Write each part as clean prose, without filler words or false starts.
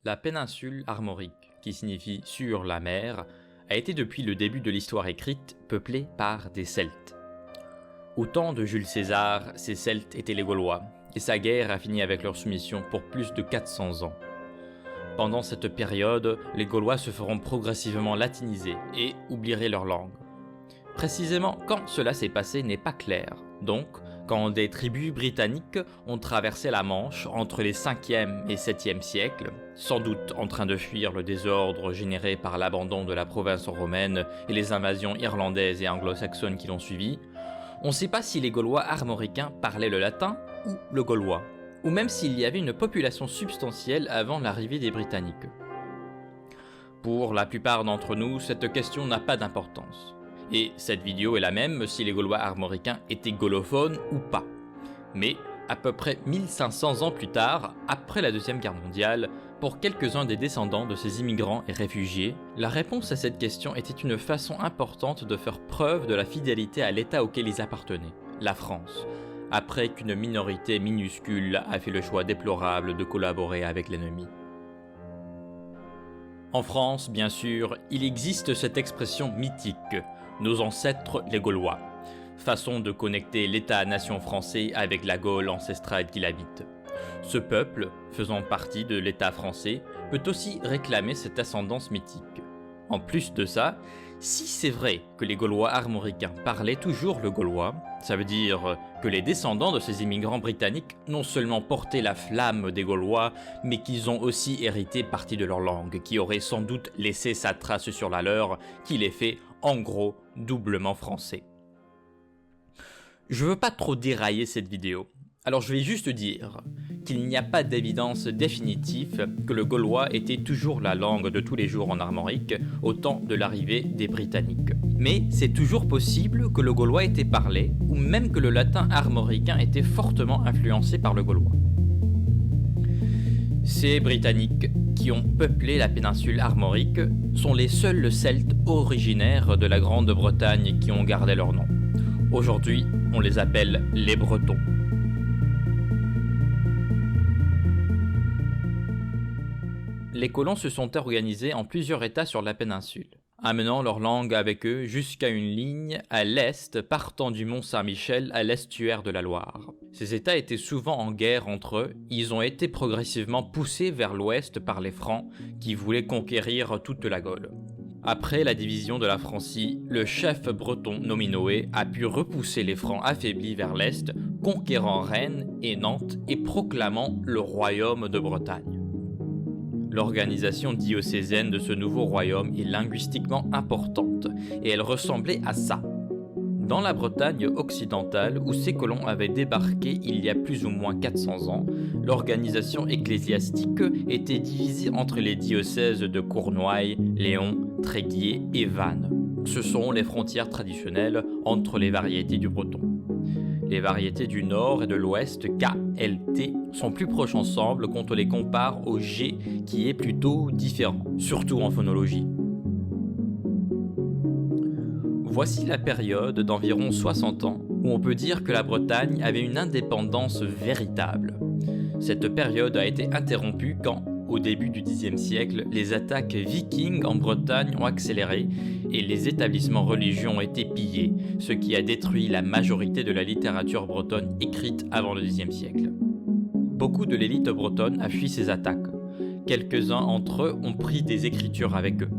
La péninsule armorique, qui signifie sur la mer, a été depuis le début de l'histoire écrite peuplée par des Celtes. Au temps de Jules César, ces Celtes étaient les Gaulois, et sa guerre a fini avec leur soumission pour plus de 400 ans. Pendant cette période, les Gaulois se feront progressivement latiniser et oublieraient leur langue. Précisément quand cela s'est passé n'est pas clair, donc quand des tribus britanniques ont traversé la Manche entre les 5e et 7e siècles, sans doute en train de fuir le désordre généré par l'abandon de la province romaine et les invasions irlandaises et anglo-saxonnes qui l'ont suivi, on ne sait pas si les Gaulois armoricains parlaient le latin ou le gaulois, ou même s'il y avait une population substantielle avant l'arrivée des Britanniques. Pour la plupart d'entre nous, cette question n'a pas d'importance. Et cette vidéo est la même si les Gaulois armoricains étaient gaulophones ou pas. Mais à peu près 1500 ans plus tard, après la Deuxième Guerre mondiale, pour quelques-uns des descendants de ces immigrants et réfugiés, la réponse à cette question était une façon importante de faire preuve de la fidélité à l'État auquel ils appartenaient, la France, après qu'une minorité minuscule a fait le choix déplorable de collaborer avec l'ennemi. En France, bien sûr, il existe cette expression mythique, nos ancêtres les Gaulois, façon de connecter l'État-nation français avec la Gaule ancestrale qu'il habite. Ce peuple, faisant partie de l'État français, peut aussi réclamer cette ascendance mythique. En plus de ça, si c'est vrai que les Gaulois armoricains parlaient toujours le gaulois, ça veut dire que les descendants de ces immigrants britanniques non seulement portaient la flamme des Gaulois, mais qu'ils ont aussi hérité partie de leur langue, qui aurait sans doute laissé sa trace sur la leur, qui les fait, en gros, doublement français. Je veux pas trop dérailler cette vidéo, alors je vais juste dire qu'il n'y a pas d'évidence définitive que le gaulois était toujours la langue de tous les jours en Armorique au temps de l'arrivée des Britanniques. Mais c'est toujours possible que le gaulois était parlé, ou même que le latin armoricain était fortement influencé par le gaulois. Ces Britanniques, qui ont peuplé la péninsule armorique, sont les seuls Celtes originaires de la Grande-Bretagne qui ont gardé leur nom. Aujourd'hui, on les appelle les Bretons. Les colons se sont organisés en plusieurs États sur la péninsule, amenant leur langue avec eux jusqu'à une ligne à l'est partant du mont Saint-Michel à l'estuaire de la Loire. Ces États étaient souvent en guerre entre eux, ils ont été progressivement poussés vers l'ouest par les Francs qui voulaient conquérir toute la Gaule. Après la division de la Francie, le chef breton Nominoé a pu repousser les Francs affaiblis vers l'est, conquérant Rennes et Nantes et proclamant le royaume de Bretagne. L'organisation diocésaine de ce nouveau royaume est linguistiquement importante et elle ressemblait à ça. Dans la Bretagne occidentale, où ces colons avaient débarqué il y a plus ou moins 400 ans, l'organisation ecclésiastique était divisée entre les diocèses de Cournoye, Léon, Tréguier et Vannes. Ce sont les frontières traditionnelles entre les variétés du breton. Les variétés du nord et de l'ouest, K, L, T, sont plus proches ensemble quand on les compare au G qui est plutôt différent, surtout en phonologie. Voici la période d'environ 60 ans où on peut dire que la Bretagne avait une indépendance véritable. Cette période a été interrompue quand, au début du Xe siècle, les attaques vikings en Bretagne ont accéléré et les établissements religieux ont été pillés, ce qui a détruit la majorité de la littérature bretonne écrite avant le Xe siècle. Beaucoup de l'élite bretonne a fui ces attaques. Quelques-uns d'entre eux ont pris des écritures avec eux.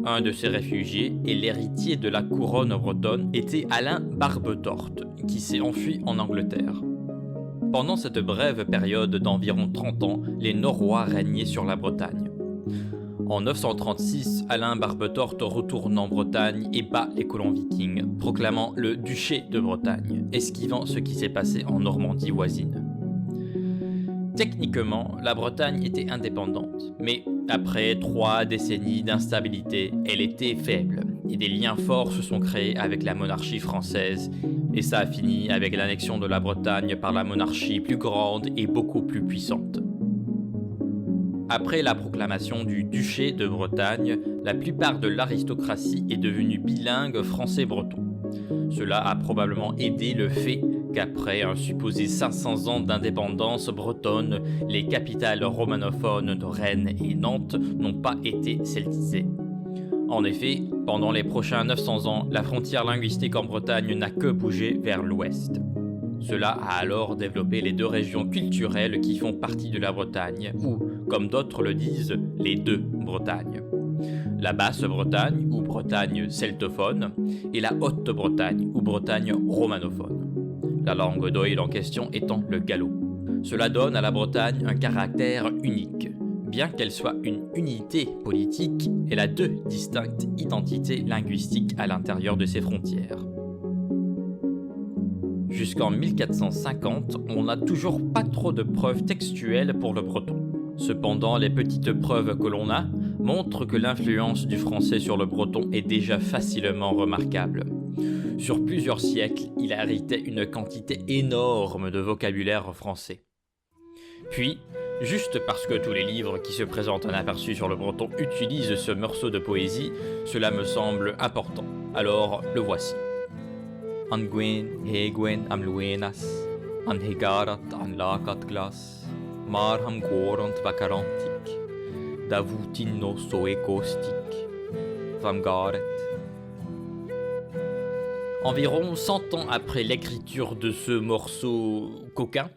Un de ces réfugiés et l'héritier de la couronne bretonne était Alain Barbetorte, qui s'est enfui en Angleterre. Pendant cette brève période d'environ 30 ans, les Norrois régnaient sur la Bretagne. En 936, Alain Barbetorte retourne en Bretagne et bat les colons vikings, proclamant le duché de Bretagne, esquivant ce qui s'est passé en Normandie voisine. Techniquement, la Bretagne était indépendante, mais après 3 décennies d'instabilité, elle était faible, et des liens forts se sont créés avec la monarchie française, et ça a fini avec l'annexion de la Bretagne par la monarchie plus grande et beaucoup plus puissante. Après la proclamation du duché de Bretagne, la plupart de l'aristocratie est devenue bilingue français-breton. Cela a probablement aidé le fait qu'après un supposé 500 ans d'indépendance bretonne, les capitales romanophones de Rennes et Nantes n'ont pas été celtisées. En effet, pendant les prochains 900 ans, la frontière linguistique en Bretagne n'a que bougé vers l'ouest. Cela a alors développé les deux régions culturelles qui font partie de la Bretagne, ou, comme d'autres le disent, les deux Bretagnes. La Basse-Bretagne, ou Bretagne celtophone, et la Haute-Bretagne, ou Bretagne romanophone. La langue d'Oïl en question étant le gallo. Cela donne à la Bretagne un caractère unique. Bien qu'elle soit une unité politique, elle a deux distinctes identités linguistiques à l'intérieur de ses frontières. Jusqu'en 1450, on n'a toujours pas trop de preuves textuelles pour le breton. Cependant, les petites preuves que l'on a montrent que l'influence du français sur le breton est déjà facilement remarquable. Sur plusieurs siècles, il héritait une quantité énorme de vocabulaire français. Puis, juste parce que tous les livres qui se présentent un aperçu sur le breton utilisent ce morceau de poésie, cela me semble important. Alors, le voici. An Gwen, Hegwen am Luenas, an Hegarat an Lakat Glas, Marham Gorant Vakarantik, Davutino Soekostik, Vamgaret. Environ 100 ans après l'écriture de ce morceau coquin,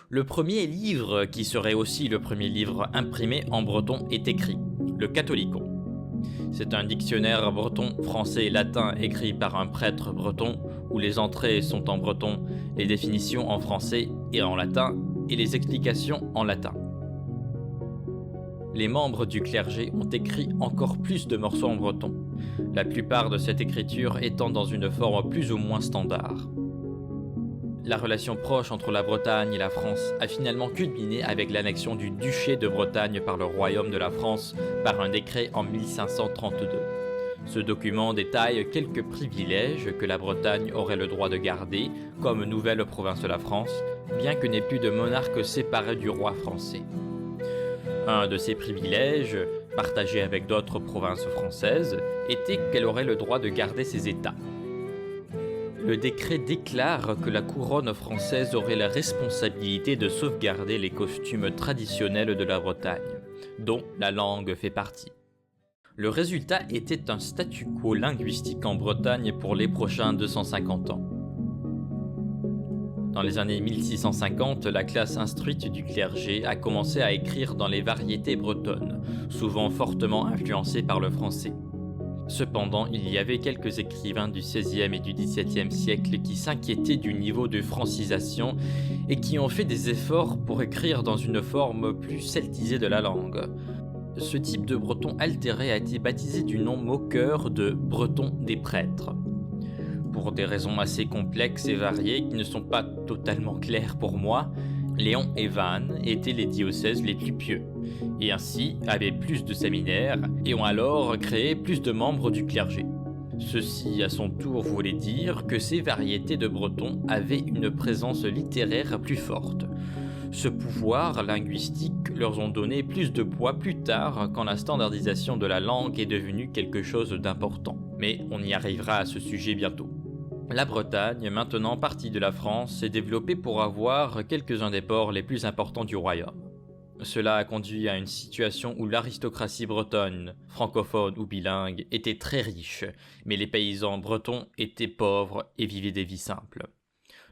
le premier livre, qui serait aussi le premier livre imprimé en breton, est écrit, le Catholicon. C'est un dictionnaire breton, français et latin écrit par un prêtre breton, où les entrées sont en breton, les définitions en français et en latin, et les explications en latin. Les membres du clergé ont écrit encore plus de morceaux en breton, la plupart de cette écriture étant dans une forme plus ou moins standard. La relation proche entre la Bretagne et la France a finalement culminé avec l'annexion du duché de Bretagne par le royaume de la France par un décret en 1532. Ce document détaille quelques privilèges que la Bretagne aurait le droit de garder comme nouvelle province de la France, bien que n'ait plus de monarque séparé du roi français. Un de ces privilèges, partagé avec d'autres provinces françaises, était qu'elle aurait le droit de garder ses États. Le décret déclare que la couronne française aurait la responsabilité de sauvegarder les costumes traditionnels de la Bretagne, dont la langue fait partie. Le résultat était un statu quo linguistique en Bretagne pour les prochains 250 ans. Dans les années 1650, la classe instruite du clergé a commencé à écrire dans les variétés bretonnes, souvent fortement influencées par le français. Cependant, il y avait quelques écrivains du XVIe et du XVIIe siècle qui s'inquiétaient du niveau de francisation et qui ont fait des efforts pour écrire dans une forme plus celtisée de la langue. Ce type de breton altéré a été baptisé du nom moqueur de breton des prêtres. Pour des raisons assez complexes et variées qui ne sont pas totalement claires pour moi, Léon et Vannes étaient les diocèses les plus pieux, et ainsi avaient plus de séminaires et ont alors créé plus de membres du clergé. Ceci à son tour voulait dire que ces variétés de breton avaient une présence littéraire plus forte. Ce pouvoir linguistique leur ont donné plus de poids plus tard quand la standardisation de la langue est devenue quelque chose d'important. Mais on y arrivera à ce sujet bientôt. La Bretagne, maintenant partie de la France, s'est développée pour avoir quelques-uns des ports les plus importants du royaume. Cela a conduit à une situation où l'aristocratie bretonne, francophone ou bilingue, était très riche, mais les paysans bretons étaient pauvres et vivaient des vies simples.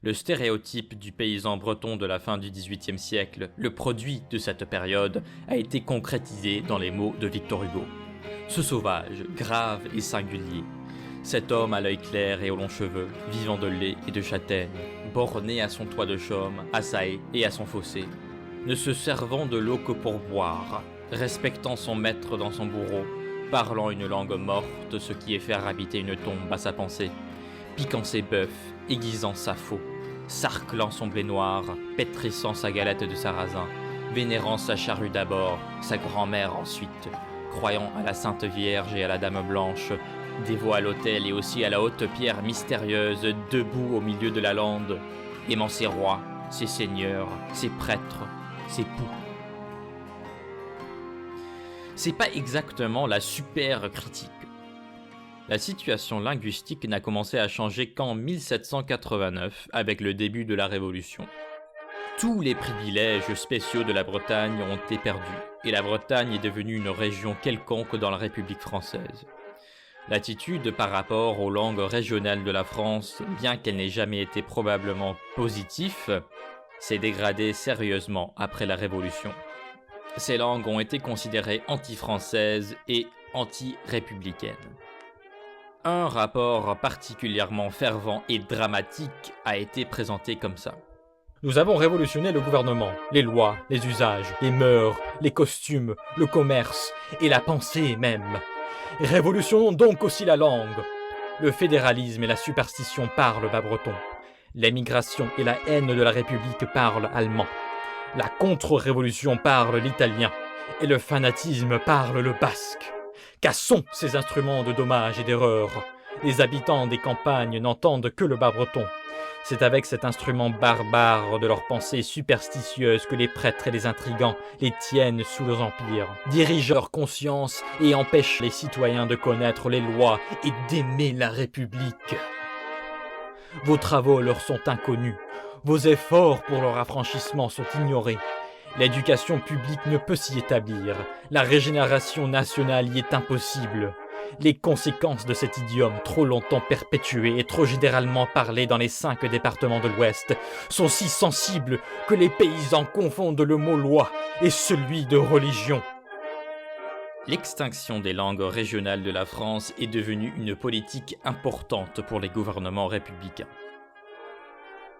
Le stéréotype du paysan breton de la fin du XVIIIe siècle, le produit de cette période, a été concrétisé dans les mots de Victor Hugo. Ce sauvage, grave et singulier, cet homme à l'œil clair et aux longs cheveux, vivant de lait et de châtaigne, borné à son toit de chaume, à sa haie et à son fossé, ne se servant de l'eau que pour boire, respectant son maître dans son bourreau, parlant une langue morte, ce qui est faire habiter une tombe à sa pensée, piquant ses bœufs, aiguisant sa faux, sarclant son blé noir, pétrissant sa galette de sarrasin, vénérant sa charrue d'abord, sa grand-mère ensuite, croyant à la Sainte Vierge et à la Dame Blanche, dévot à l'autel et aussi à la haute pierre mystérieuse debout au milieu de la lande, aimant ses rois, ses seigneurs, ses prêtres, ses poux. C'est pas exactement la super critique. La situation linguistique n'a commencé à changer qu'en 1789 avec le début de la Révolution. Tous les privilèges spéciaux de la Bretagne ont été perdus et la Bretagne est devenue une région quelconque dans la République française. L'attitude par rapport aux langues régionales de la France, bien qu'elle n'ait jamais été probablement positive, s'est dégradée sérieusement après la Révolution. Ces langues ont été considérées anti-françaises et anti-républicaines. Un rapport particulièrement fervent et dramatique a été présenté comme ça. Nous avons révolutionné le gouvernement, les lois, les usages, les mœurs, les costumes, le commerce et la pensée même. Révolutionnons donc aussi la langue. Le fédéralisme et la superstition parlent bas-breton. L'émigration et la haine de la République parlent allemand. La contre-révolution parle l'italien. Et le fanatisme parle le basque. Cassons ces instruments de dommage et d'erreur. Les habitants des campagnes n'entendent que le bas-breton. C'est avec cet instrument barbare de leurs pensées superstitieuses que les prêtres et les intrigants les tiennent sous leurs empires, dirigent leur conscience et empêchent les citoyens de connaître les lois et d'aimer la République. Vos travaux leur sont inconnus, vos efforts pour leur affranchissement sont ignorés. L'éducation publique ne peut s'y établir, la régénération nationale y est impossible. Les conséquences de cet idiome trop longtemps perpétué et trop généralement parlé dans les 5 départements de l'Ouest sont si sensibles que les paysans confondent le mot loi et celui de religion. L'extinction des langues régionales de la France est devenue une politique importante pour les gouvernements républicains.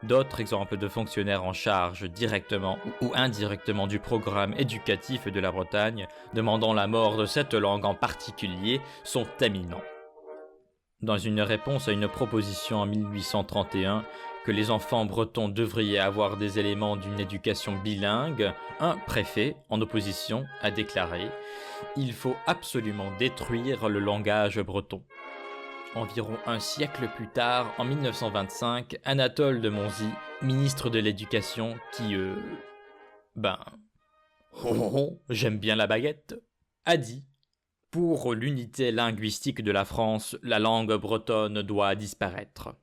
D'autres exemples de fonctionnaires en charge directement ou indirectement du programme éducatif de la Bretagne, demandant la mort de cette langue en particulier, sont éminents. Dans une réponse à une proposition en 1831 que les enfants bretons devraient avoir des éléments d'une éducation bilingue, un préfet, en opposition, a déclaré « Il faut absolument détruire le langage breton ». Environ un siècle plus tard, en 1925, Anatole de Monzie, ministre de l'Éducation, j'aime bien la baguette, a dit « Pour l'unité linguistique de la France, la langue bretonne doit disparaître ».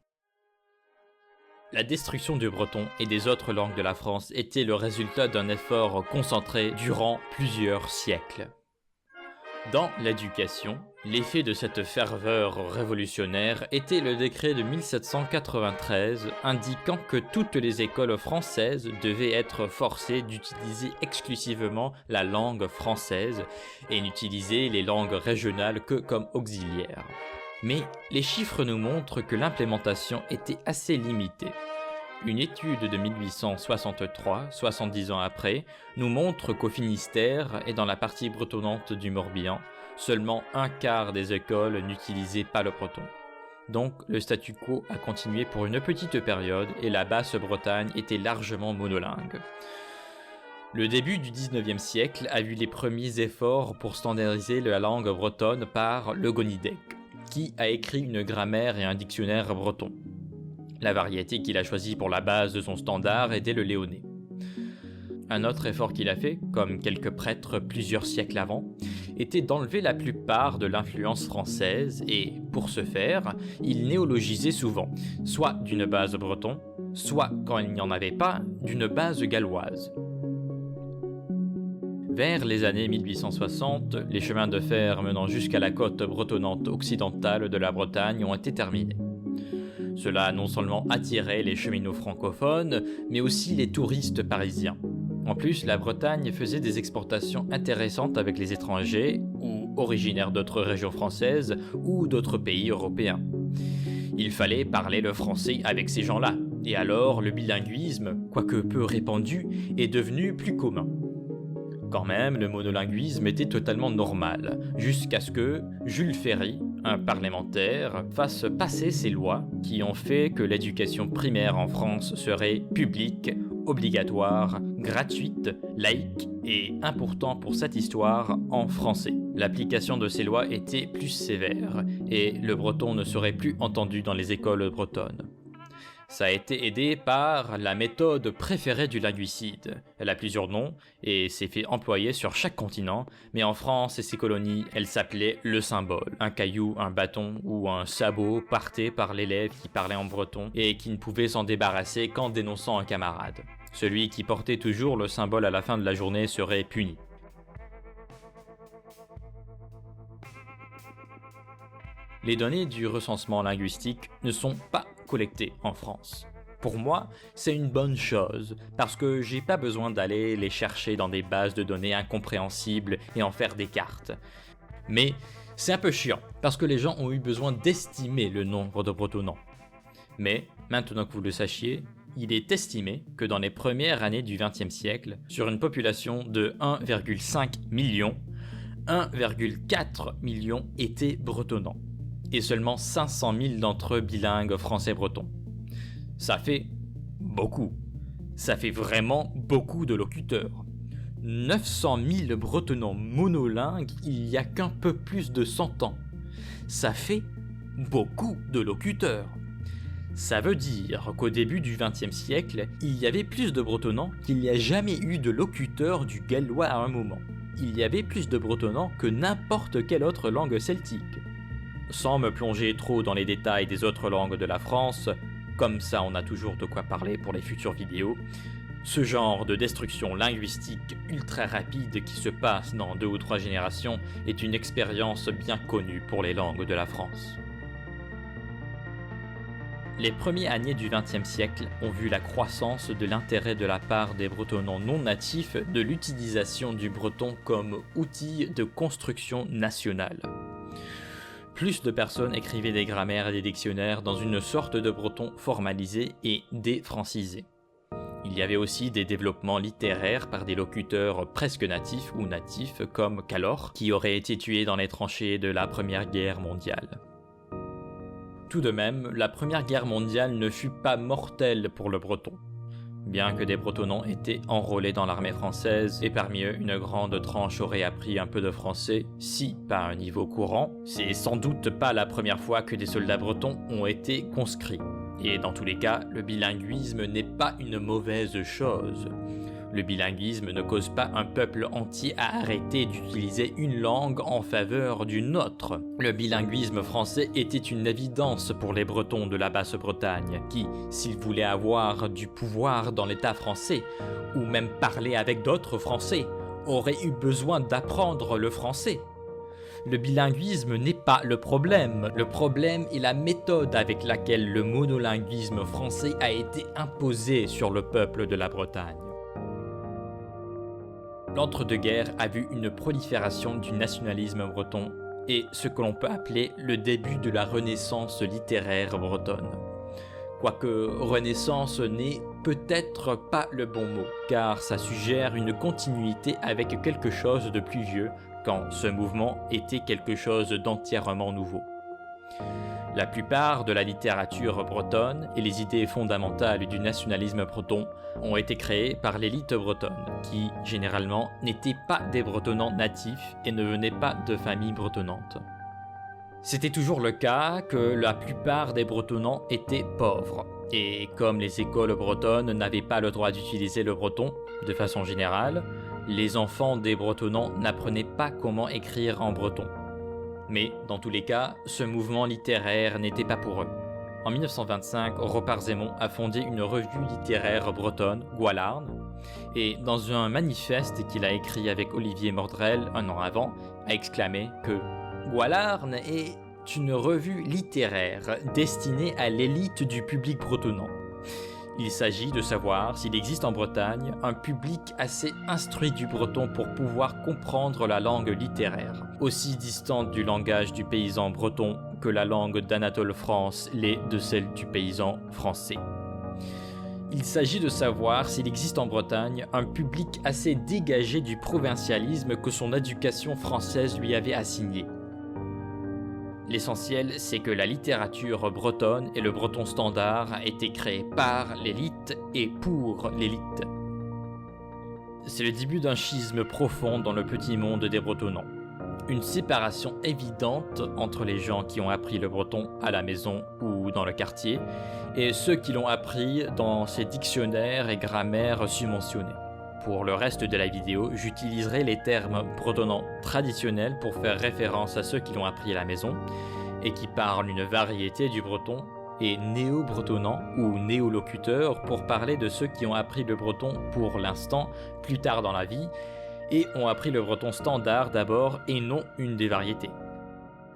La destruction du breton et des autres langues de la France était le résultat d'un effort concentré durant plusieurs siècles. Dans l'éducation, l'effet de cette ferveur révolutionnaire était le décret de 1793 indiquant que toutes les écoles françaises devaient être forcées d'utiliser exclusivement la langue française et n'utiliser les langues régionales que comme auxiliaires. Mais les chiffres nous montrent que l'implémentation était assez limitée. Une étude de 1863, 70 ans après, nous montre qu'au Finistère et dans la partie bretonnante du Morbihan, seulement un quart des écoles n'utilisaient pas le breton. Donc le statu quo a continué pour une petite période et la Basse-Bretagne était largement monolingue. Le début du 19e siècle a vu les premiers efforts pour standardiser la langue bretonne par Le Gonidec, qui a écrit une grammaire et un dictionnaire breton. La variété qu'il a choisie pour la base de son standard était le léoné. Un autre effort qu'il a fait, comme quelques prêtres plusieurs siècles avant, était d'enlever la plupart de l'influence française et, pour ce faire, il néologisait souvent, soit d'une base breton, soit, quand il n'y en avait pas, d'une base galloise. Vers les années 1860, les chemins de fer menant jusqu'à la côte bretonnante occidentale de la Bretagne ont été terminés. Cela a non seulement attiré les cheminots francophones, mais aussi les touristes parisiens. En plus, la Bretagne faisait des exportations intéressantes avec les étrangers, ou originaires d'autres régions françaises, ou d'autres pays européens. Il fallait parler le français avec ces gens-là, et alors le bilinguisme, quoique peu répandu, est devenu plus commun. Quand même, le monolinguisme était totalement normal, jusqu'à ce que Jules Ferry, un parlementaire, fasse passer ces lois qui ont fait que l'éducation primaire en France serait publique, obligatoire, gratuite, laïque et, important pour cette histoire, en français. L'application de ces lois était plus sévère et le breton ne serait plus entendu dans les écoles bretonnes. Ça a été aidé par la méthode préférée du linguicide. Elle a plusieurs noms et s'est fait employer sur chaque continent, mais en France et ses colonies, elle s'appelait le symbole. Un caillou, un bâton ou un sabot porté par l'élève qui parlait en breton et qui ne pouvait s'en débarrasser qu'en dénonçant un camarade. Celui qui portait toujours le symbole à la fin de la journée serait puni. Les données du recensement linguistique ne sont pas collectées en France. Pour moi, c'est une bonne chose, parce que j'ai pas besoin d'aller les chercher dans des bases de données incompréhensibles et en faire des cartes. Mais c'est un peu chiant, parce que les gens ont eu besoin d'estimer le nombre de bretonnants. Mais, maintenant que vous le sachiez, il est estimé que dans les premières années du XXe siècle, sur une population de 1,5 million, 1,4 million étaient bretonnants. Et seulement 500 000 d'entre eux bilingues français-breton. Ça fait beaucoup. Ça fait vraiment beaucoup de locuteurs. 900 000 bretonnants monolingues il y a qu'un peu plus de 100 ans. Ça fait beaucoup de locuteurs. Ça veut dire qu'au début du XXe siècle, il y avait plus de bretonnants qu'il n'y a jamais eu de locuteurs du gallois à un moment. Il y avait plus de bretonnants que n'importe quelle autre langue celtique. Sans me plonger trop dans les détails des autres langues de la France, comme ça on a toujours de quoi parler pour les futures vidéos, ce genre de destruction linguistique ultra rapide qui se passe dans 2 ou 3 générations est une expérience bien connue pour les langues de la France. Les premières années du XXe siècle ont vu la croissance de l'intérêt de la part des bretonnants non natifs de l'utilisation du breton comme outil de construction nationale. Plus de personnes écrivaient des grammaires et des dictionnaires dans une sorte de breton formalisé et défrancisé. Il y avait aussi des développements littéraires par des locuteurs presque natifs ou natifs comme Calor, qui aurait été tué dans les tranchées de la Première Guerre mondiale. Tout de même, la Première Guerre mondiale ne fut pas mortelle pour le breton. Bien que des bretonnants étaient enrôlés dans l'armée française et parmi eux une grande tranche aurait appris un peu de français, si pas à un niveau courant, c'est sans doute pas la première fois que des soldats bretons ont été conscrits. Et dans tous les cas, le bilinguisme n'est pas une mauvaise chose. Le bilinguisme ne cause pas un peuple entier à arrêter d'utiliser une langue en faveur d'une autre. Le bilinguisme français était une évidence pour les Bretons de la Basse-Bretagne, qui, s'ils voulaient avoir du pouvoir dans l'État français, ou même parler avec d'autres Français, auraient eu besoin d'apprendre le français. Le bilinguisme n'est pas le problème est la méthode avec laquelle le monolinguisme français a été imposé sur le peuple de la Bretagne. L'entre-deux-guerres a vu une prolifération du nationalisme breton et ce que l'on peut appeler le début de la renaissance littéraire bretonne. Quoique renaissance n'est peut-être pas le bon mot, car ça suggère une continuité avec quelque chose de plus vieux, quand ce mouvement était quelque chose d'entièrement nouveau. La plupart de la littérature bretonne et les idées fondamentales du nationalisme breton ont été créées par l'élite bretonne, qui, généralement, n'étaient pas des bretonnants natifs et ne venaient pas de familles bretonnantes. C'était toujours le cas que la plupart des bretonnants étaient pauvres, et comme les écoles bretonnes n'avaient pas le droit d'utiliser le breton, de façon générale, les enfants des bretonnants n'apprenaient pas comment écrire en breton. Mais, dans tous les cas, ce mouvement littéraire n'était pas pour eux. En 1925, Ropar Zemon a fondé une revue littéraire bretonne, Gwalarn, et dans un manifeste qu'il a écrit avec Olivier Mordrel un an avant, a exclamé que Gwalarn est une revue littéraire destinée à l'élite du public bretonnant. Il s'agit de savoir s'il existe en Bretagne un public assez instruit du breton pour pouvoir comprendre la langue littéraire, aussi distante du langage du paysan breton que la langue d'Anatole France l'est de celle du paysan français. Il s'agit de savoir s'il existe en Bretagne un public assez dégagé du provincialisme que son éducation française lui avait assigné. L'essentiel, c'est que la littérature bretonne et le breton standard a été créé par l'élite et pour l'élite. C'est le début d'un schisme profond dans le petit monde des bretonnants. une séparation évidente entre les gens qui ont appris le breton à la maison ou dans le quartier et ceux qui l'ont appris dans ces dictionnaires et grammaires subventionnés. Pour le reste de la vidéo, j'utiliserai les termes bretonnants traditionnels pour faire référence à ceux qui l'ont appris à la maison et qui parlent une variété du breton, et néo-bretonnant ou néolocuteur pour parler de ceux qui ont appris le breton pour l'instant plus tard dans la vie et ont appris le breton standard d'abord et non une des variétés.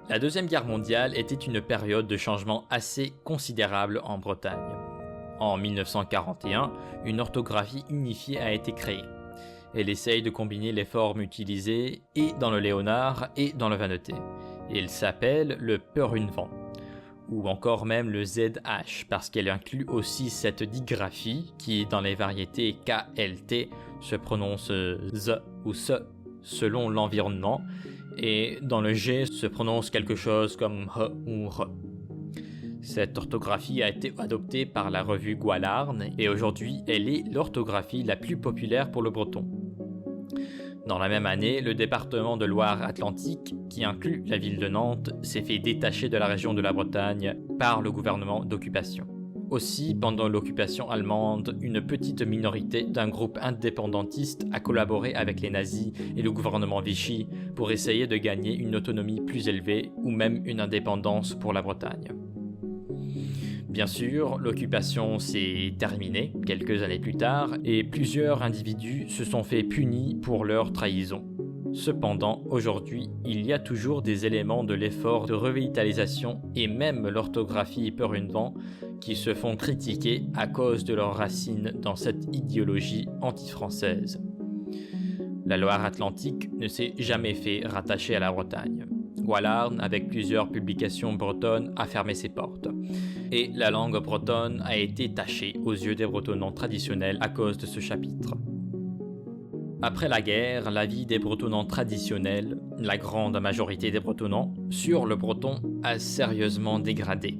La Deuxième Guerre mondiale était une période de changement assez considérable en Bretagne. En 1941, une orthographie unifiée a été créée. Elle essaye de combiner les formes utilisées et dans le léonard et dans le vannetais. Elle s'appelle le perunvan, ou encore même le ZH, parce qu'elle inclut aussi cette digraphie qui, dans les variétés KLT, se prononce Z ou SE selon l'environnement, et dans le G se prononce quelque chose comme H ou R. Cette orthographie a été adoptée par la revue Gwalarn, et aujourd'hui elle est l'orthographie la plus populaire pour le breton. Dans la même année, le département de Loire-Atlantique, qui inclut la ville de Nantes, s'est fait détacher de la région de la Bretagne par le gouvernement d'occupation. Aussi, pendant l'occupation allemande, une petite minorité d'un groupe indépendantiste a collaboré avec les nazis et le gouvernement Vichy pour essayer de gagner une autonomie plus élevée ou même une indépendance pour la Bretagne. Bien sûr, l'occupation s'est terminée quelques années plus tard et plusieurs individus se sont fait punis pour leur trahison. Cependant, aujourd'hui, il y a toujours des éléments de l'effort de revitalisation et même l'orthographie perunvan qui se font critiquer à cause de leurs racines dans cette idéologie anti-française. La Loire-Atlantique ne s'est jamais fait rattacher à la Bretagne. Gwalarn, avec plusieurs publications bretonnes, a fermé ses portes. Et la langue bretonne a été tachée aux yeux des bretonnants traditionnels à cause de ce chapitre. Après la guerre, la vie des bretonnants traditionnels, la grande majorité des bretonnants, sur le breton a sérieusement dégradé.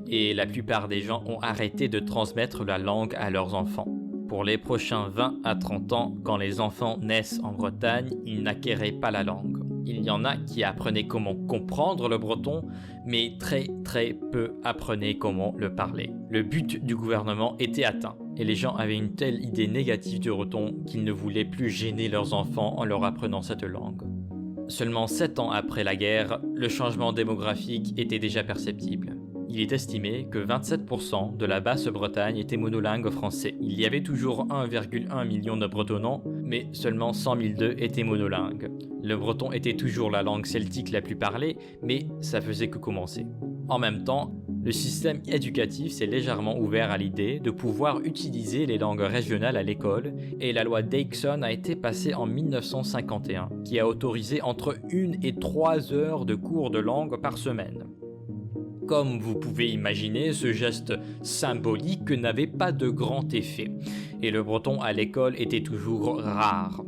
Et la plupart des gens ont arrêté de transmettre la langue à leurs enfants. Pour les prochains 20 à 30 ans, quand les enfants naissent en Bretagne, ils n'acquéraient pas la langue. Il y en a qui apprenaient comment comprendre le breton, mais très peu apprenaient comment le parler. Le but du gouvernement était atteint, et les gens avaient une telle idée négative du breton qu'ils ne voulaient plus gêner leurs enfants en leur apprenant cette langue. Seulement 7 ans après la guerre, le changement démographique était déjà perceptible. Il est estimé que 27% de la Basse-Bretagne était monolingue français. Il y avait toujours 1,1 million de bretonnants, mais seulement 100 002 étaient monolingues. Le breton était toujours la langue celtique la plus parlée, mais ça faisait que commencer. En même temps, le système éducatif s'est légèrement ouvert à l'idée de pouvoir utiliser les langues régionales à l'école, et la loi Dayton a été passée en 1951, qui a autorisé entre 1 et 3 heures de cours de langue par semaine. Comme vous pouvez imaginer, ce geste symbolique n'avait pas de grand effet, et le breton à l'école était toujours rare.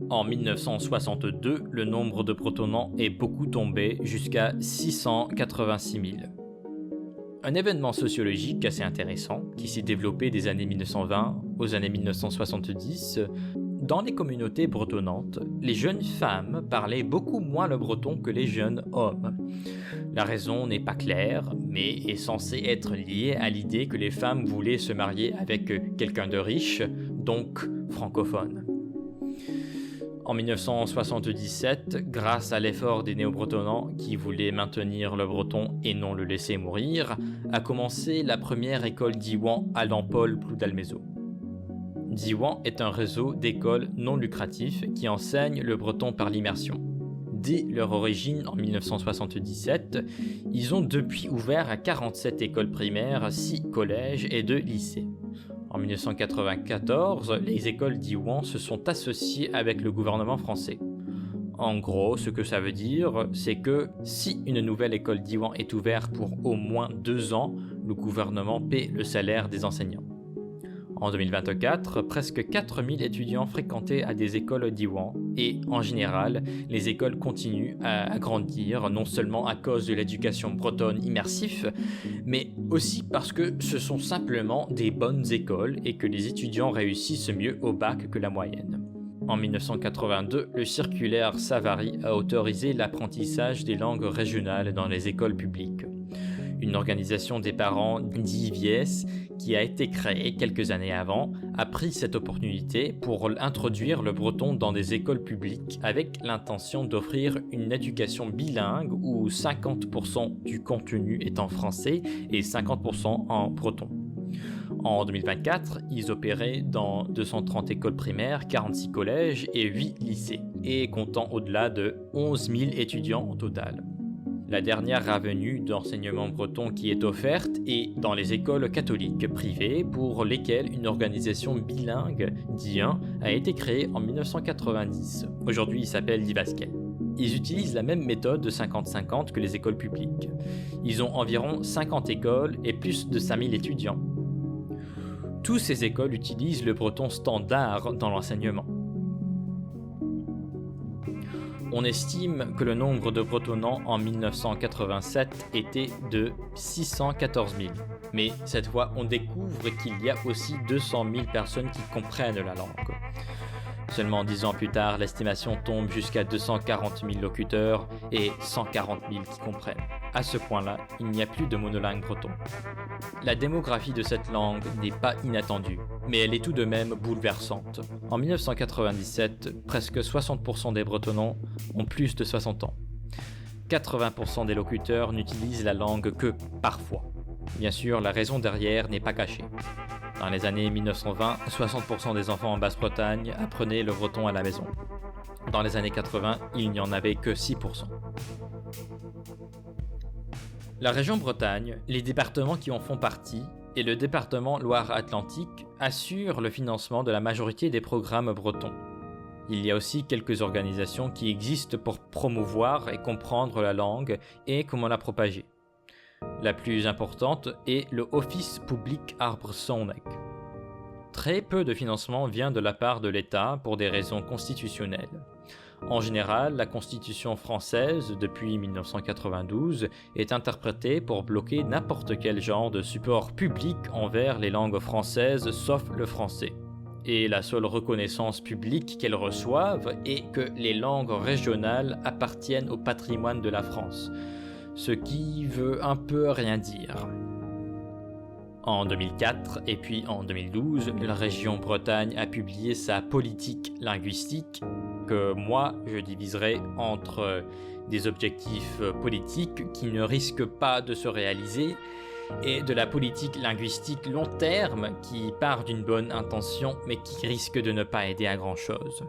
En 1962, le nombre de bretonnants est beaucoup tombé jusqu'à 686 000. Un événement sociologique assez intéressant qui s'est développé des années 1920 aux années 1970, dans les communautés bretonnantes, les jeunes femmes parlaient beaucoup moins le breton que les jeunes hommes. La raison n'est pas claire, mais est censée être liée à l'idée que les femmes voulaient se marier avec quelqu'un de riche, donc francophone. En 1977, grâce à l'effort des néo-bretonnants qui voulaient maintenir le breton et non le laisser mourir, a commencé la première école d'Iwan à Lampol, Ploudalmézeau. Diwan est un réseau d'écoles non lucratifs qui enseignent le breton par l'immersion. Dès leur origine en 1977, ils ont depuis ouvert à 47 écoles primaires, 6 collèges et 2 lycées. En 1994, les écoles d'Iwan se sont associées avec le gouvernement français. En gros, ce que ça veut dire, c'est que si une nouvelle école d'Iwan est ouverte pour au moins 2 ans, le gouvernement paie le salaire des enseignants. En 2024, presque 4000 étudiants fréquentaient à des écoles d'Iwan et, en général, les écoles continuent à grandir, non seulement à cause de l'éducation bretonne immersive, mais aussi parce que ce sont simplement des bonnes écoles et que les étudiants réussissent mieux au bac que la moyenne. En 1982, le circulaire Savary a autorisé l'apprentissage des langues régionales dans les écoles publiques. Une organisation des parents d'IVS, qui a été créée quelques années avant, a pris cette opportunité pour introduire le breton dans des écoles publiques avec l'intention d'offrir une éducation bilingue où 50% du contenu est en français et 50% en breton. En 2024, ils opéraient dans 230 écoles primaires, 46 collèges et 8 lycées, et comptant au-delà de 11 000 étudiants au total. La dernière avenue d'enseignement breton qui est offerte est dans les écoles catholiques privées pour lesquelles une organisation bilingue, DIEN, a été créée en 1990. Aujourd'hui, il s'appelle Livasquel. Ils utilisent la même méthode de 50-50 que les écoles publiques. Ils ont environ 50 écoles et plus de 5000 étudiants. Toutes ces écoles utilisent le breton standard dans l'enseignement. On estime que le nombre de bretonnants en 1987 était de 614 000. Mais cette fois, on découvre qu'il y a aussi 200 000 personnes qui comprennent la langue. Seulement 10 ans plus tard, l'estimation tombe jusqu'à 240 000 locuteurs et 140 000 qui comprennent. À ce point-là, il n'y a plus de monolingue breton. La démographie de cette langue n'est pas inattendue, mais elle est tout de même bouleversante. En 1997, presque 60% des bretonnants ont plus de 60 ans. 80% des locuteurs n'utilisent la langue que parfois. Bien sûr, la raison derrière n'est pas cachée. Dans les années 1920, 60% des enfants en Basse-Bretagne apprenaient le breton à la maison. Dans les années 80, il n'y en avait que 6%. La région Bretagne, les départements qui en font partie, et le département Loire-Atlantique assurent le financement de la majorité des programmes bretons. Il y a aussi quelques organisations qui existent pour promouvoir et comprendre la langue et comment la propager. La plus importante est le Office public Arbre-Sonneck. Très peu de financement vient de la part de l'État pour des raisons constitutionnelles. En général, la Constitution française, depuis 1992, est interprétée pour bloquer n'importe quel genre de support public envers les langues françaises sauf le français. Et la seule reconnaissance publique qu'elles reçoivent est que les langues régionales appartiennent au patrimoine de la France, ce qui veut un peu rien dire. En 2004 et puis en 2012, la région Bretagne a publié sa politique linguistique, que moi je diviserai entre des objectifs politiques qui ne risquent pas de se réaliser et de la politique linguistique long terme qui part d'une bonne intention mais qui risque de ne pas aider à grand chose.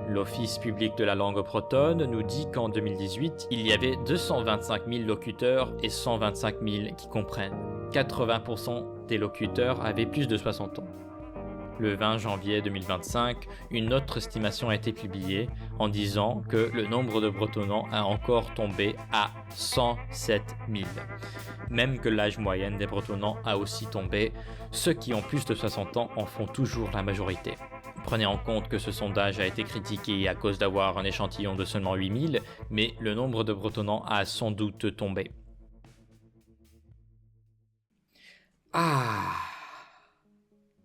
L'Office public de la langue bretonne nous dit qu'en 2018, il y avait 225 000 locuteurs et 125 000 qui comprennent. 80% des locuteurs avaient plus de 60 ans. Le 20 janvier 2025, une autre estimation a été publiée en disant que le nombre de bretonnants a encore tombé à 107 000. Même que l'âge moyen des bretonnants a aussi tombé, ceux qui ont plus de 60 ans en font toujours la majorité. Prenez en compte que ce sondage a été critiqué à cause d'avoir un échantillon de seulement 8000, mais le nombre de bretonnants a sans doute tombé.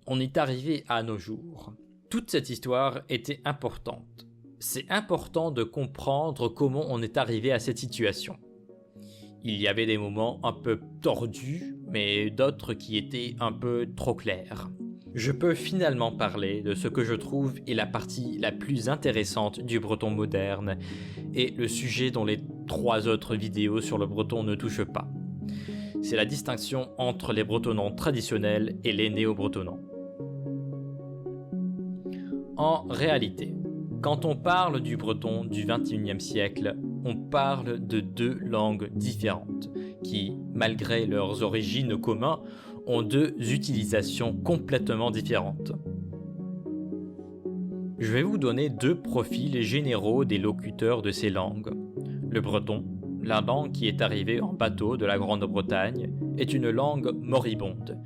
On est arrivé à nos jours. Toute cette histoire était importante. C'est important de comprendre comment on est arrivé à cette situation. Il y avait des moments un peu tordus, mais d'autres qui étaient un peu trop clairs. Je peux finalement parler de ce que je trouve est la partie la plus intéressante du breton moderne et le sujet dont les 3 autres vidéos sur le breton ne touchent pas. C'est la distinction entre les bretonnants traditionnels et les néo-bretonnants. En réalité, quand on parle du breton du XXIe siècle, on parle de 2 langues différentes qui, malgré leurs origines communes, ont 2 utilisations complètement différentes. Je vais vous donner 2 profils généraux des locuteurs de ces langues. Le breton, la langue qui est arrivée en bateau de la Grande-Bretagne, est une langue moribonde,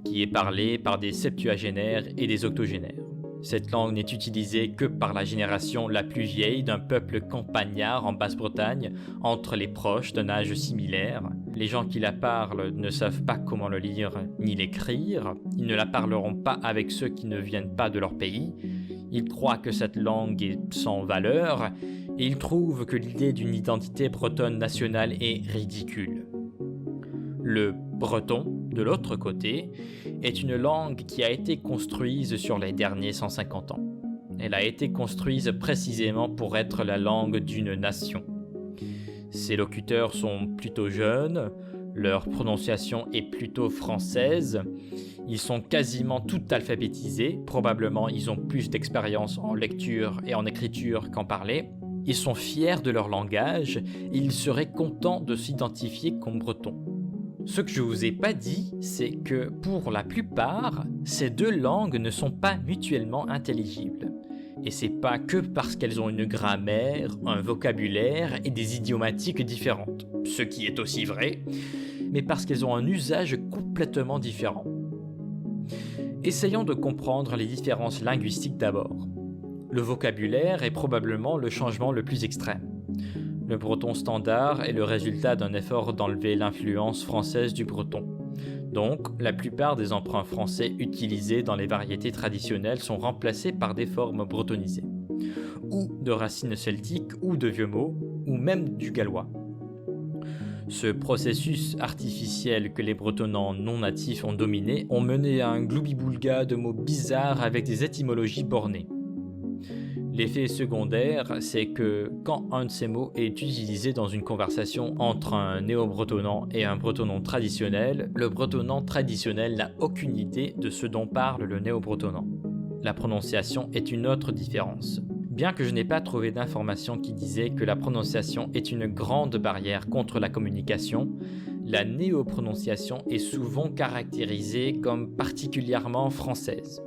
qui est parlée par des septuagénaires et des octogénaires. Cette langue n'est utilisée que par la génération la plus vieille d'un peuple campagnard en Basse-Bretagne, entre les proches d'un âge similaire. Les gens qui la parlent ne savent pas comment le lire ni l'écrire, ils ne la parleront pas avec ceux qui ne viennent pas de leur pays, Ils croient que cette langue est sans valeur et ils trouvent que l'idée d'une identité bretonne nationale est ridicule. Le breton, de l'autre côté, est une langue qui a été construite sur les derniers 150 ans. Elle a été construite précisément pour être la langue d'une nation. Ses locuteurs sont plutôt jeunes, leur prononciation est plutôt française, ils sont quasiment tout alphabétisés, probablement ils ont plus d'expérience en lecture et en écriture qu'en parler. Ils sont fiers de leur langage et ils seraient contents de s'identifier comme bretons. Ce que je vous ai pas dit, c'est que pour la plupart, ces deux langues ne sont pas mutuellement intelligibles. Et c'est pas que parce qu'elles ont une grammaire, un vocabulaire et des idiomatiques différentes, ce qui est aussi vrai, mais parce qu'elles ont un usage complètement différent. Essayons de comprendre les différences linguistiques d'abord. Le vocabulaire est probablement le changement le plus extrême. Le breton standard est le résultat d'un effort d'enlever l'influence française du breton. Donc, la plupart des emprunts français utilisés dans les variétés traditionnelles sont remplacés par des formes bretonisées, ou de racines celtiques, ou de vieux mots, ou même du gallois. Ce processus artificiel que les bretonnants non natifs ont dominé ont mené à un gloubi-boulga de mots bizarres avec des étymologies bornées. L'effet secondaire, c'est que quand un de ces mots est utilisé dans une conversation entre un néo-bretonnant et un bretonnant traditionnel, le bretonnant traditionnel n'a aucune idée de ce dont parle le néo-bretonnant. La prononciation est une autre différence. Bien que je n'ai pas trouvé d'informations qui disaient que la prononciation est une grande barrière contre la communication, la néo-prononciation est souvent caractérisée comme particulièrement française.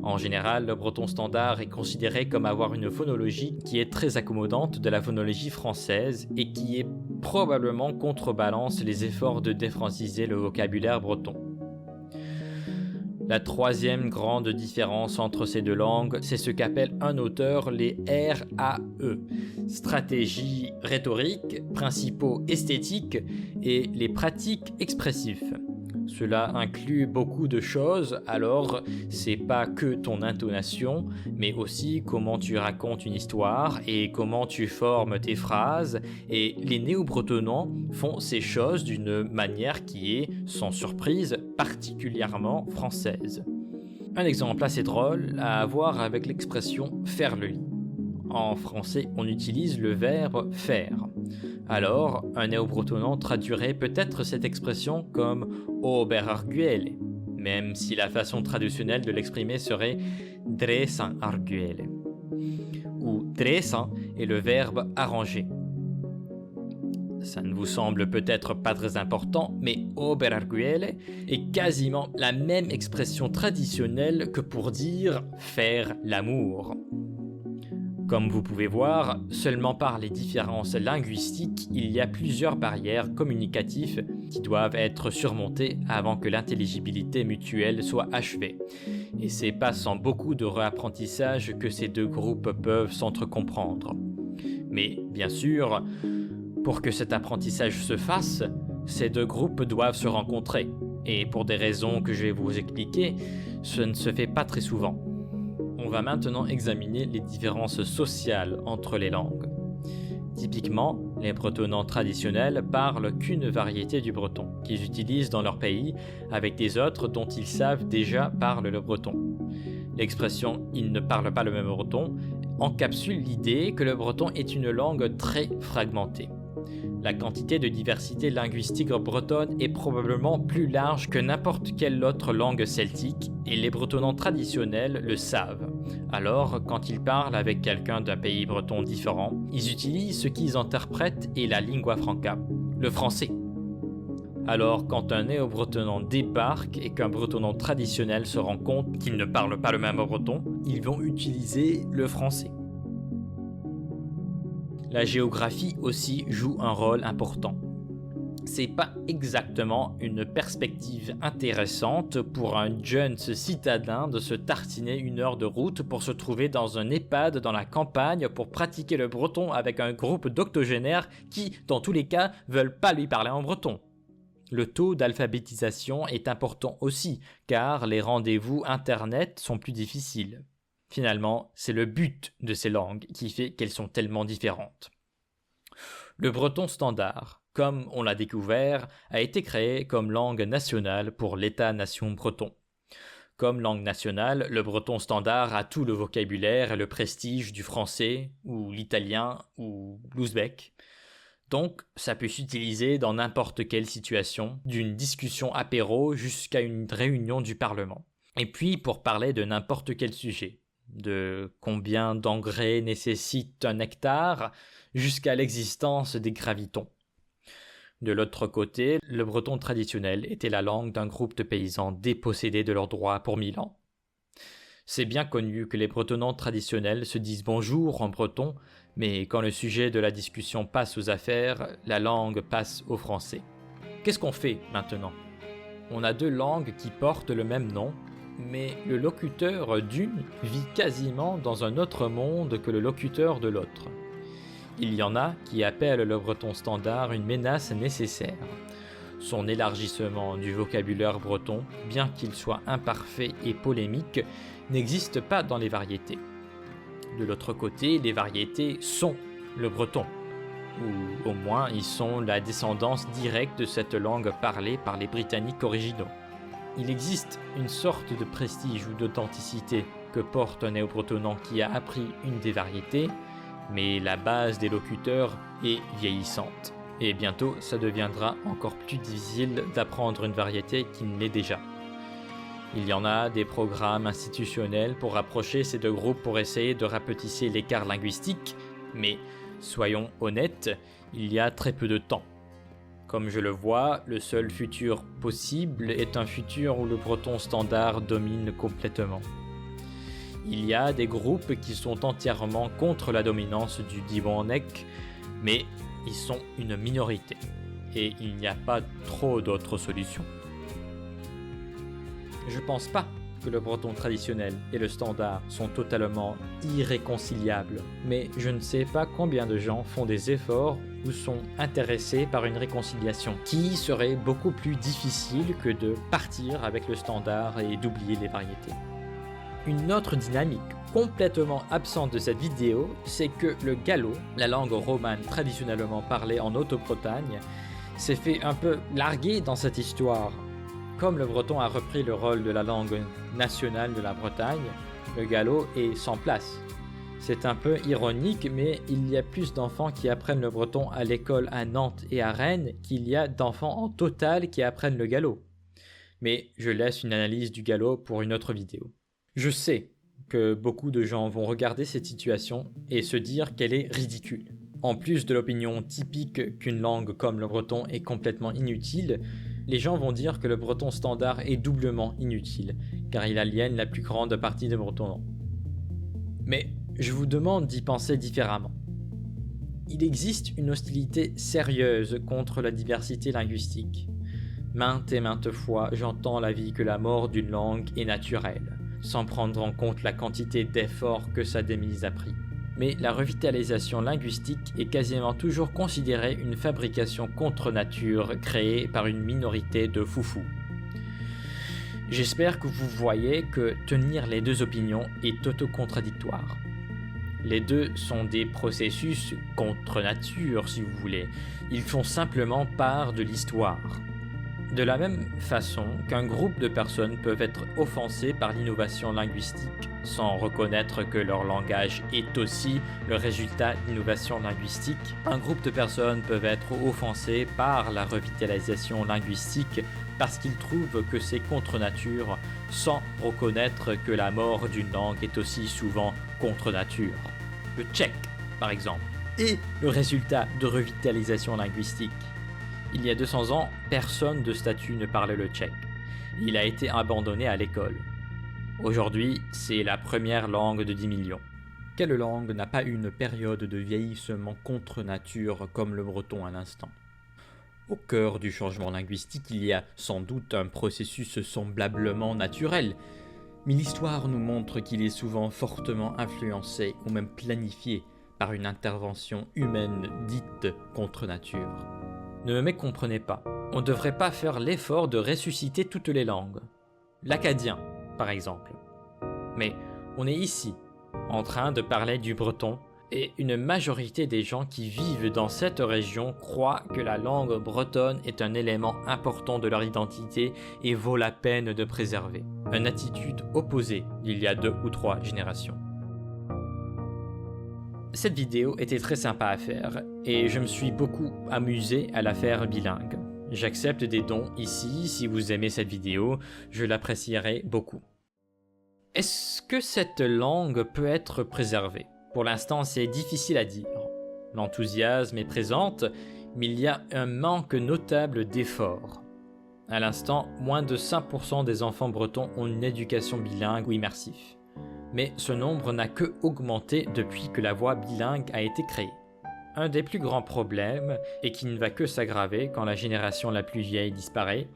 En général, le breton standard est considéré comme avoir une phonologie qui est très accommodante de la phonologie française et qui probablement contrebalance les efforts de défranciser le vocabulaire breton. La troisième grande différence entre ces deux langues, c'est ce qu'appelle un auteur les RAE, stratégies rhétoriques, principaux esthétiques et les pratiques expressives. Cela inclut beaucoup de choses, alors c'est pas que ton intonation, mais aussi comment tu racontes une histoire et comment tu formes tes phrases, et les néo-bretonnants font ces choses d'une manière qui est, sans surprise, particulièrement française. Un exemple assez drôle à avoir avec l'expression « faire le lit ». En français, on utilise le verbe « faire ». Alors, un néo-bretonnant traduirait peut-être cette expression comme « oberarguele », même si la façon traditionnelle de l'exprimer serait « dresan arguele », où « dresan » est le verbe « arranger ». Ça ne vous semble peut-être pas très important, mais oberarguele est quasiment la même expression traditionnelle que pour dire « faire l'amour ». Comme vous pouvez voir, seulement par les différences linguistiques, il y a plusieurs barrières communicatives qui doivent être surmontées avant que l'intelligibilité mutuelle soit achevée. Et c'est pas sans beaucoup de réapprentissage que ces deux groupes peuvent s'entrecomprendre. Mais bien sûr, pour que cet apprentissage se fasse, ces deux groupes doivent se rencontrer. Et pour des raisons que je vais vous expliquer, ce ne se fait pas très souvent. On va maintenant examiner les différences sociales entre les langues. Typiquement, les bretonnants traditionnels parlent qu'une variété du breton, qu'ils utilisent dans leur pays, avec des autres dont ils savent déjà parlent le breton. L'expression « ils ne parlent pas le même breton » encapsule l'idée que le breton est une langue très fragmentée. La quantité de diversité linguistique bretonne est probablement plus large que n'importe quelle autre langue celtique et les bretonnants traditionnels le savent. Alors, quand ils parlent avec quelqu'un d'un pays breton différent, ils utilisent ce qu'ils interprètent et la lingua franca, le français. Alors, quand un néo-bretonnant débarque et qu'un bretonnant traditionnel se rend compte qu'ils ne parlent pas le même breton, ils vont utiliser le français. La géographie aussi joue un rôle important. C'est pas exactement une perspective intéressante pour un jeune citadin de se tartiner 1 heure de route pour se trouver dans un EHPAD dans la campagne pour pratiquer le breton avec un groupe d'octogénaires qui, dans tous les cas, veulent pas lui parler en breton. Le taux d'alphabétisation est important aussi, car les rendez-vous internet sont plus difficiles. Finalement, c'est le but de ces langues qui fait qu'elles sont tellement différentes. Le breton standard, comme on l'a découvert, a été créé comme langue nationale pour l'État-nation breton. Comme langue nationale, le breton standard a tout le vocabulaire et le prestige du français, ou l'italien, ou l'ouzbek. Donc, ça peut s'utiliser dans n'importe quelle situation, d'une discussion apéro jusqu'à une réunion du Parlement. Et puis, pour parler de n'importe quel sujet, de combien d'engrais nécessite un hectare, jusqu'à l'existence des gravitons. De l'autre côté, le breton traditionnel était la langue d'un groupe de paysans dépossédés de leurs droits pour 1000 ans. C'est bien connu que les bretonnants traditionnels se disent bonjour en breton, mais quand le sujet de la discussion passe aux affaires, la langue passe au français. Qu'est-ce qu'on fait maintenant ? On a deux langues qui portent le même nom, mais le locuteur d'une vit quasiment dans un autre monde que le locuteur de l'autre. Il y en a qui appellent le breton standard une menace nécessaire. Son élargissement du vocabulaire breton, bien qu'il soit imparfait et polémique, n'existe pas dans les variétés. De l'autre côté, les variétés sont le breton, ou au moins ils sont la descendance directe de cette langue parlée par les Britanniques originaux. Il existe une sorte de prestige ou d'authenticité que porte un néo-bretonnant qui a appris une des variétés, mais la base des locuteurs est vieillissante, et bientôt ça deviendra encore plus difficile d'apprendre une variété qui ne l'est déjà. Il y en a des programmes institutionnels pour rapprocher ces deux groupes pour essayer de rapetisser l'écart linguistique, mais soyons honnêtes, il y a très peu de temps. Comme je le vois, le seul futur possible est un futur où le breton standard domine complètement. Il y a des groupes qui sont entièrement contre la dominance du Diwan-Nek, mais ils sont une minorité, et il n'y a pas trop d'autres solutions. Je pense pas que le breton traditionnel et le standard sont totalement irréconciliables, mais je ne sais pas combien de gens font des efforts ou sont intéressés par une réconciliation qui serait beaucoup plus difficile que de partir avec le standard et d'oublier les variétés. Une autre dynamique complètement absente de cette vidéo, c'est que le gallo, la langue romane traditionnellement parlée en Haute-Bretagne, s'est fait un peu larguer dans cette histoire. Comme le breton a repris le rôle de la langue nationale de la Bretagne, le gallo est sans place. C'est un peu ironique, mais il y a plus d'enfants qui apprennent le breton à l'école à Nantes et à Rennes qu'il y a d'enfants en total qui apprennent le gallo. Mais je laisse une analyse du gallo pour une autre vidéo. Je sais que beaucoup de gens vont regarder cette situation et se dire qu'elle est ridicule. En plus de l'opinion typique qu'une langue comme le breton est complètement inutile, les gens vont dire que le breton standard est doublement inutile, car il aliène la plus grande partie des bretonnants. Mais je vous demande d'y penser différemment. Il existe une hostilité sérieuse contre la diversité linguistique. Maintes et maintes fois, j'entends l'avis que la mort d'une langue est naturelle, sans prendre en compte la quantité d'efforts que sa démise a pris. Mais la revitalisation linguistique est quasiment toujours considérée une fabrication contre nature créée par une minorité de foufous. J'espère que vous voyez que tenir les deux opinions est autocontradictoire. Les deux sont des processus contre nature, si vous voulez. Ils font simplement part de l'histoire. De la même façon qu'un groupe de personnes peuvent être offensées par l'innovation linguistique sans reconnaître que leur langage est aussi le résultat d'innovation linguistique, un groupe de personnes peuvent être offensées par la revitalisation linguistique parce qu'ils trouvent que c'est contre nature sans reconnaître que la mort d'une langue est aussi souvent contre nature. Le tchèque, par exemple, est le résultat de revitalisation linguistique. Il y a 200 ans, personne de statut ne parlait le tchèque. Il a été abandonné à l'école. Aujourd'hui, c'est la première langue de 10 millions. Quelle langue n'a pas eu une période de vieillissement contre nature comme le breton à l'instant ? Au cœur du changement linguistique, il y a sans doute un processus semblablement naturel, mais l'histoire nous montre qu'il est souvent fortement influencé ou même planifié par une intervention humaine dite contre nature. Ne me mécomprenez pas, on ne devrait pas faire l'effort de ressusciter toutes les langues. L'acadien, par exemple. Mais On est ici, en train de parler du breton, et une majorité des gens qui vivent dans cette région croient que la langue bretonne est un élément important de leur identité et vaut la peine de préserver. Une attitude opposée d'il y a 2 ou 3 générations. Cette vidéo était très sympa à faire, et je me suis beaucoup amusé à la faire bilingue. J'accepte des dons ici, si vous aimez cette vidéo, je l'apprécierai beaucoup. Est-ce que cette langue peut être préservée ? Pour l'instant, c'est difficile à dire. L'enthousiasme est présent, mais il y a un manque notable d'efforts. À l'instant, moins de 5% des enfants bretons ont une éducation bilingue ou immersive. Mais ce nombre n'a que augmenté depuis que la voie bilingue a été créée. Un des plus grands problèmes, et qui ne va que s'aggraver quand la génération la plus vieille disparaît,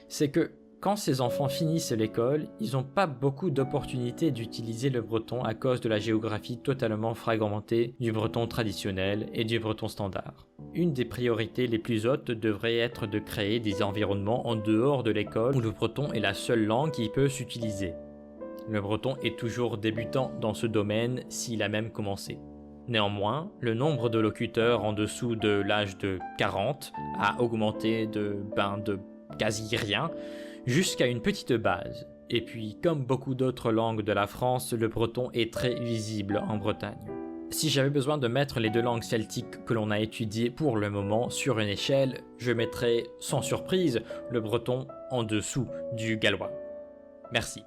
c'est que quand ces enfants finissent l'école, ils n'ont pas beaucoup d'opportunités d'utiliser le breton à cause de la géographie totalement fragmentée du breton traditionnel et du breton standard. Une des priorités les plus hautes devrait être de créer des environnements en dehors de l'école où le breton est la seule langue qui peut s'utiliser. Le breton est toujours débutant dans ce domaine s'il a même commencé. Néanmoins, le nombre de locuteurs en dessous de l'âge de 40 a augmenté de quasi rien, jusqu'à une petite base. Et puis, comme beaucoup d'autres langues de la France, le breton est très visible en Bretagne. Si j'avais besoin de mettre les 2 langues celtiques que l'on a étudiées pour le moment sur une échelle, je mettrais sans surprise le breton en dessous du gallois. Merci.